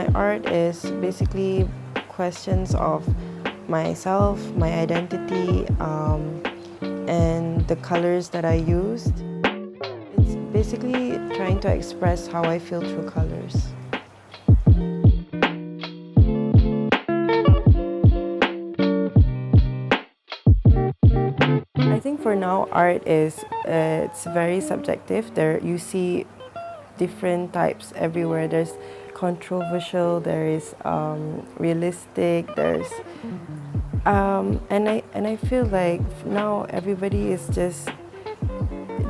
my art is basically questions of myself, my identity, and the colors that I used. It's basically trying to express how I feel through colors. I think for now, art is it's very subjective. There you see different types everywhere. There's controversial, there is realistic, there's and I feel like now everybody is just,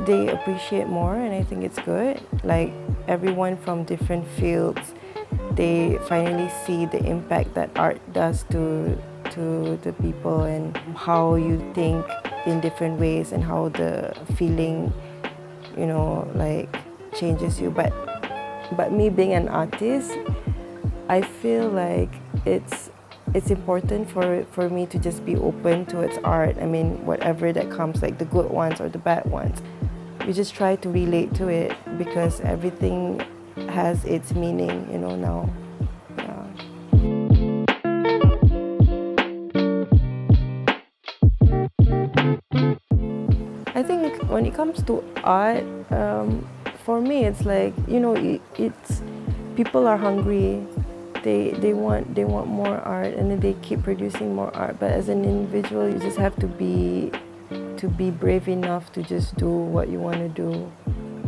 they appreciate more, and I think it's good. Like everyone from different fields, they finally see the impact that art does to the people, and how you think in different ways, and how the feeling, you know, like changes you. But me being an artist, I feel like it's important for me to just be open towards art. I mean, whatever that comes, like the good ones or the bad ones, you just try to relate to it, because everything has its meaning, you know, now. Yeah. I think when it comes to art, for me, it's like, you know, it's people are hungry. They want more art, and then they keep producing more art. But as an individual, you just have to be brave enough to just do what you want to do.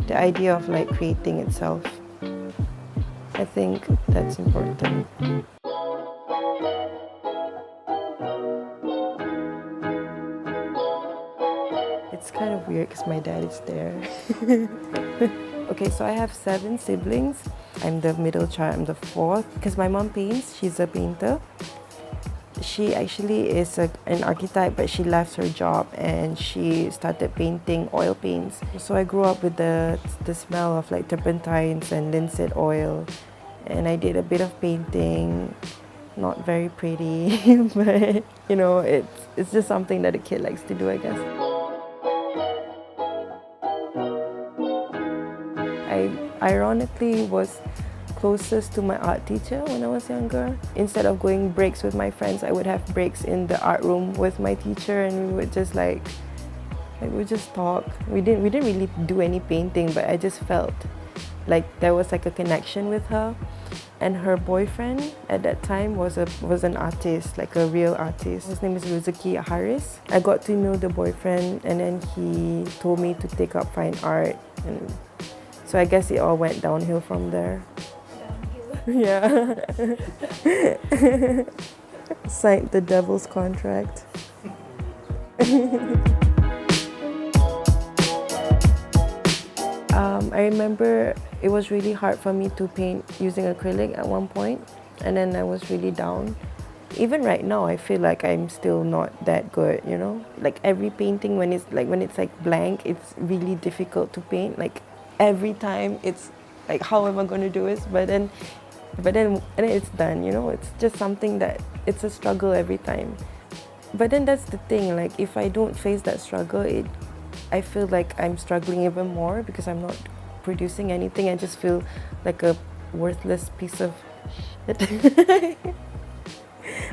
The idea of like creating itself, I think that's important. It's kind of weird because my dad is there. Okay, so I have 7 siblings. I'm the middle child, I'm the 4th. Because my mom paints, she's a painter. She actually is an architect, but she left her job and she started painting oil paints. So I grew up with the smell of like turpentines and linseed oil. And I did a bit of painting, not very pretty, but you know, it's just something that a kid likes to do, I guess. I ironically was closest to my art teacher when I was younger. Instead of going breaks with my friends, I would have breaks in the art room with my teacher, and we would just like we would just talk. We didn't really do any painting, but I just felt like there was like a connection with her. And her boyfriend at that time was an artist, like a real artist. His name is Ruzuki Haris. I got to know the boyfriend, and then he told me to take up fine art, and so I guess it all went downhill from there. Yeah. Signed the devil's contract. I remember it was really hard for me to paint using acrylic at one point, and then I was really down. Even right now, I feel like I'm still not that good, you know? Like every painting, when it's like blank, it's really difficult to paint. Like every time it's like, how am I going to do this? But then it's done, you know? It's just something that, it's a struggle every time. But then that's the thing, like if I don't face that struggle, I feel like I'm struggling even more, because I'm not producing anything. I just feel like a worthless piece of shit.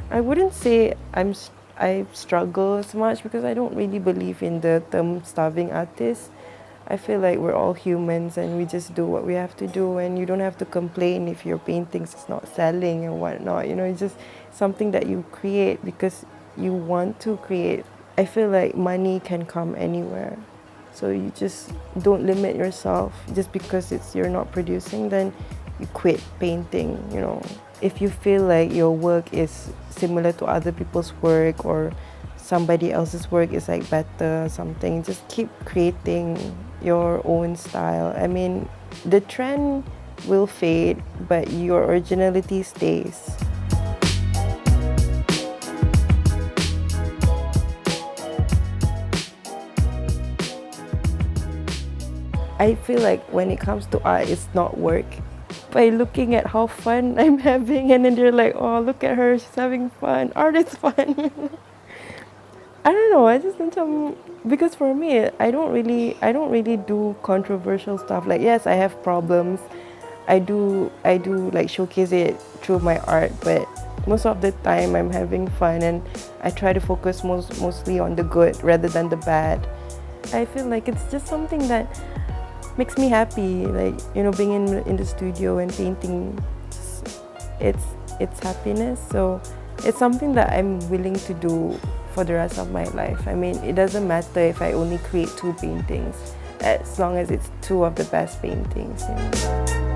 I wouldn't say I struggle as much, because I don't really believe in the term starving artist. I feel like we're all humans, and we just do what we have to do, and you don't have to complain if your paintings is not selling and whatnot. You know, it's just something that you create because you want to create. I feel like money can come anywhere, so you just don't limit yourself. Just because you're not producing, then you quit painting, you know. If you feel like your work is similar to other people's work, or somebody else's work is like better or something, just keep creating your own style. I mean, the trend will fade, but your originality stays. I feel like when it comes to art, it's not work. By looking at how fun I'm having, and then they're like, oh, look at her, she's having fun. Art is fun. I don't know, I just macam, because for me, I don't really do controversial stuff. Like, yes, I have problems. I do like showcase it through my art, but most of the time I'm having fun and I try to focus mostly on the good rather than the bad. I feel like it's just something that makes me happy, like, you know, being in the studio and painting, it's happiness. So it's something that I'm willing to do for the rest of my life. I mean, it doesn't matter if I only create 2 paintings, as long as it's 2 of the best paintings, you know.